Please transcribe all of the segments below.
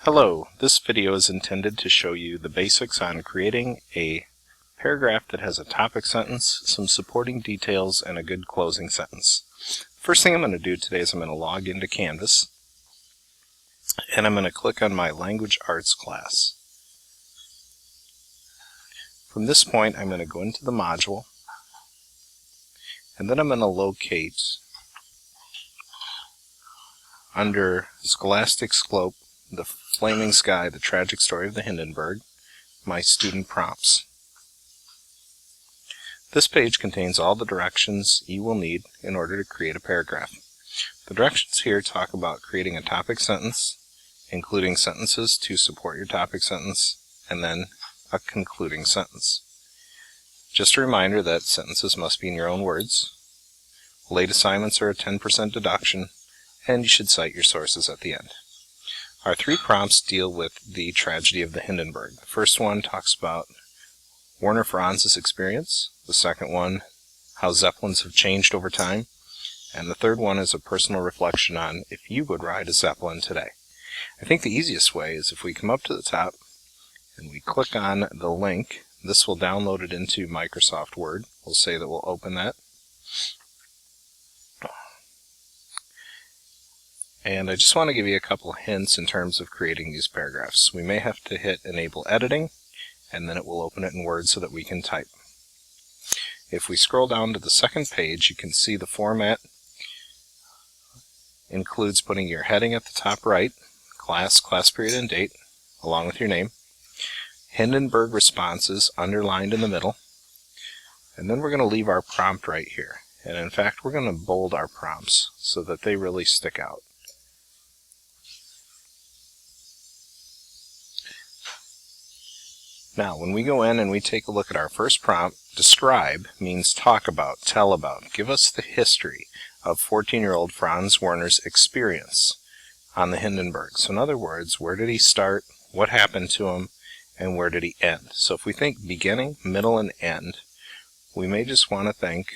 Hello, this video is intended to show you the basics on creating a paragraph that has a topic sentence, some supporting details, and a good closing sentence. First thing I'm going to do today is I'm going to log into Canvas, and I'm going to click on my Language Arts class. From this point, I'm going to go into the module, and then I'm going to locate under Scholastic Scope, the Flaming Sky, the Tragic Story of the Hindenburg, my student prompts. This page contains all the directions you will need in order to create a paragraph. The directions here talk about creating a topic sentence, including sentences to support your topic sentence, and then a concluding sentence. Just a reminder that sentences must be in your own words. Late assignments are a 10% deduction, and you should cite your sources at the end. Our three prompts deal with the tragedy of the Hindenburg. The first one talks about Werner Franz's experience. The second one, how Zeppelins have changed over time. And the third one is a personal reflection on if you would ride a Zeppelin today. I think the easiest way is if we come up to the top and we click on the link. This will download it into Microsoft Word. We'll say that we'll open that. And I just want to give you a couple hints in terms of creating these paragraphs. We may have to hit Enable Editing, and then it will open it in Word so that we can type. If we scroll down to the second page, you can see the format includes putting your heading at the top right, class period, and date, along with your name, Hindenburg responses underlined in the middle, and then we're going to leave our prompt right here. And in fact, we're going to bold our prompts so that they really stick out. Now, when we go in and we take a look at our first prompt, describe means talk about, tell about, give us the history of 14-year-old Franz Werner's experience on the Hindenburg. So in other words, where did he start, what happened to him, and where did he end? So if we think beginning, middle, and end, we may just want to think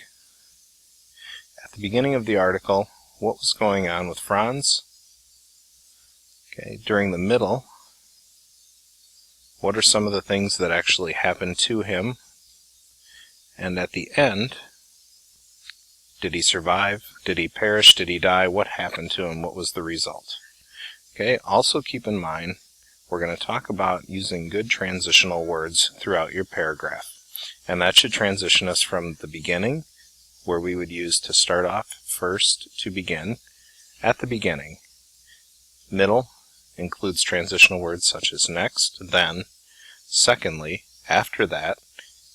at the beginning of the article, what was going on with Franz? Okay, during the middle, what are some of the things that actually happened to him? And at the end, did he survive? Did he perish? Did he die? What happened to him? What was the result? Okay, also keep in mind, we're going to talk about using good transitional words throughout your paragraph. And that should transition us from the beginning, where we would use to start off first, to begin, at the beginning. Middle includes transitional words such as next, then, secondly, after that,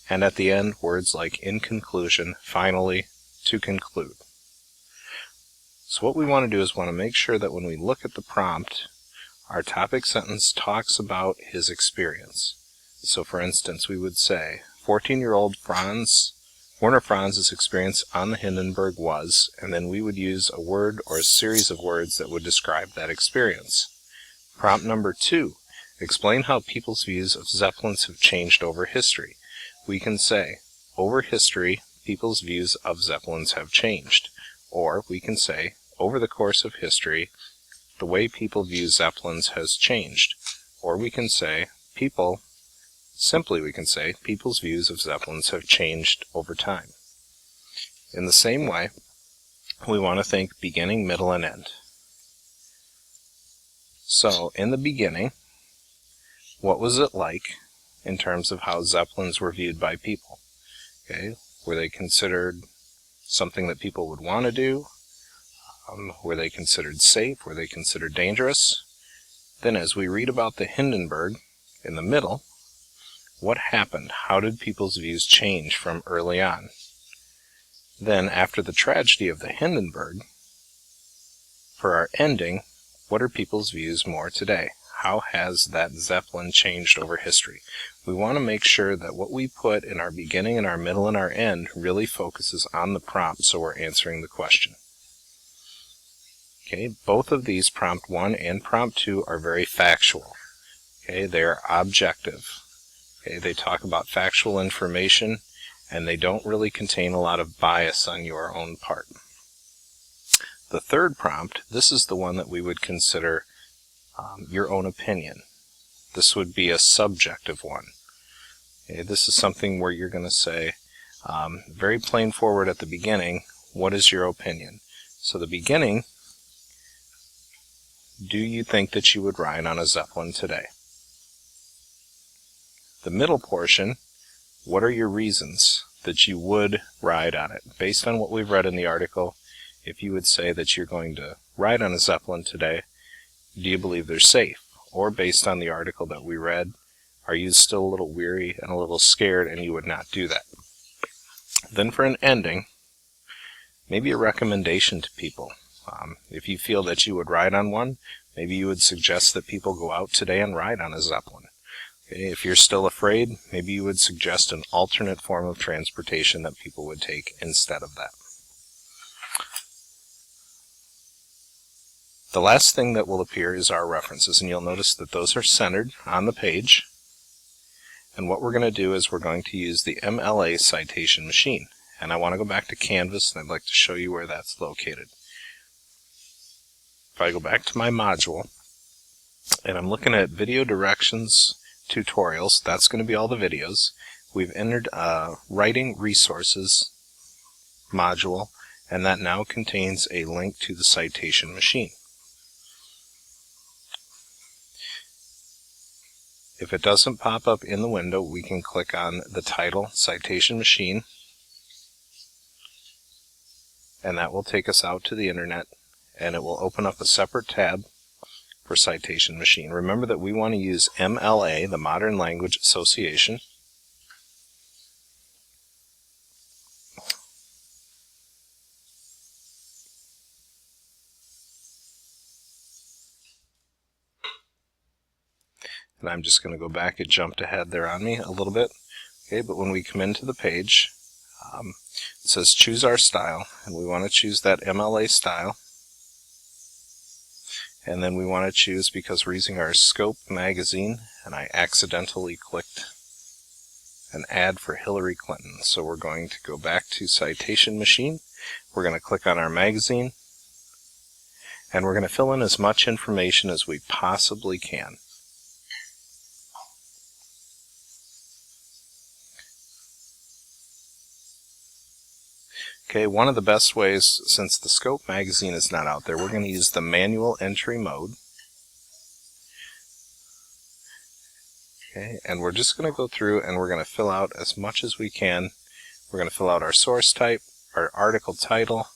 and at the end, words like in conclusion, finally, to conclude. So what we want to do is want to make sure that when we look at the prompt, our topic sentence talks about his experience. So for instance, we would say, 14-year-old Werner Franz's experience on the Hindenburg was, and then we would use a word or a series of words that would describe that experience. Prompt number 2, explain how people's views of Zeppelins have changed over history. We can say, over history, people's views of Zeppelins have changed. Or we can say, over the course of history, the way people view Zeppelins has changed. Or we can say, simply we can say, people's views of Zeppelins have changed over time. In the same way, we want to think beginning, middle, and end. So, in the beginning, what was it like in terms of how Zeppelins were viewed by people? Okay, were they considered something that people would want to do? Were they considered safe? Were they considered dangerous? Then as we read about the Hindenburg in the middle, what happened? How did people's views change from early on? Then after the tragedy of the Hindenburg, for our ending, what are people's views more today? How has that Zeppelin changed over history? We want to make sure that what we put in our beginning and our middle and our end really focuses on the prompt so we're answering the question. Okay, both of these, prompt 1 and prompt 2, are very factual. Okay, they are objective. Okay, they talk about factual information and they don't really contain a lot of bias on your own part. The third prompt, this is the one that we would consider your own opinion. This would be a subjective one. Okay, this is something where you're going to say, very plain forward at the beginning, what is your opinion? So the beginning, do you think that you would ride on a Zeppelin today? The middle portion, what are your reasons that you would ride on it? Based on what we've read in the article, if you would say that you're going to ride on a Zeppelin today, do you believe they're safe? Or based on the article that we read, are you still a little weary and a little scared and you would not do that? Then for an ending, maybe a recommendation to people. If you feel that you would ride on one, maybe you would suggest that people go out today and ride on a Zeppelin. Okay, if you're still afraid, maybe you would suggest an alternate form of transportation that people would take instead of that. The last thing that will appear is our references, and you'll notice that those are centered on the page. And what we're going to do is we're going to use the MLA citation machine. And I want to go back to Canvas, and I'd like to show you where that's located. If I go back to my module, and I'm looking at video directions tutorials, that's going to be all the videos. We've entered writing resources module, and that now contains a link to the citation machine. If it doesn't pop up in the window, we can click on the title, Citation Machine, and that will take us out to the internet, and it will open up a separate tab for Citation Machine. Remember that we want to use MLA, the Modern Language Association. And I'm just going to go back. It jumped ahead there on me a little bit. Okay, but when we come into the page, it says choose our style, and we want to choose that MLA style. And then we want to choose, because we're using our Scope magazine, and I accidentally clicked an ad for Hillary Clinton. So we're going to go back to Citation Machine. We're going to click on our magazine, and we're going to fill in as much information as we possibly can. Okay, one of the best ways, since the Scope magazine is not out there, we're going to use the manual entry mode. Okay, and we're just going to go through and we're going to fill out as much as we can. We're going to fill out our source type, our article title,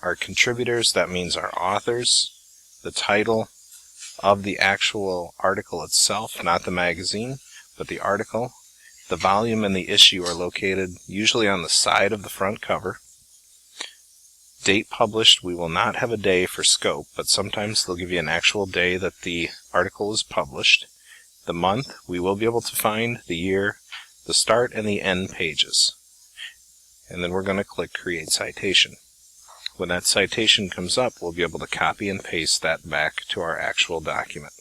our contributors, that means our authors, the title of the actual article itself, not the magazine, but the article. The volume and the issue are located usually on the side of the front cover. Date published, we will not have a day for Scope, but sometimes they'll give you an actual day that the article is published. The month, we will be able to find the year, the start and the end pages. And then we're going to click Create Citation. When that citation comes up, we'll be able to copy and paste that back to our actual document.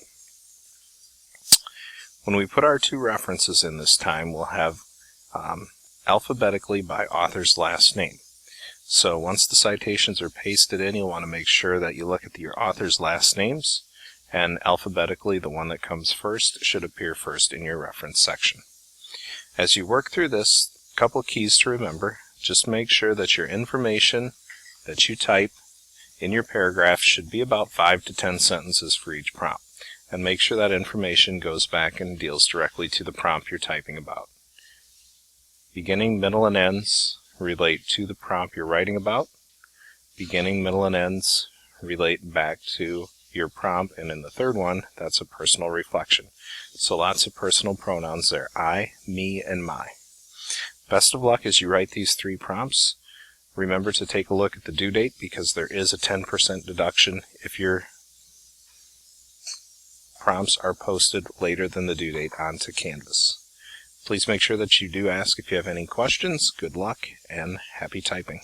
When we put our two references in this time, we'll have alphabetically by author's last name. So once the citations are pasted in, you'll want to make sure that you look at your author's last names, and alphabetically the one that comes first should appear first in your reference section. As you work through this, a couple keys to remember. Just make sure that your information that you type in your paragraph should be about 5 to 10 sentences for each prompt. And make sure that information goes back and deals directly to the prompt you're typing about. Beginning, middle, and ends relate to the prompt you're writing about. Beginning, middle, and ends relate back to your prompt. And in the third one, that's a personal reflection. So lots of personal pronouns there. I, me, and my. Best of luck as you write these 3 prompts. Remember to take a look at the due date, because there is a 10% deduction if your prompts are posted later than the due date onto Canvas. Please make sure that you do ask if you have any questions. Good luck and happy typing.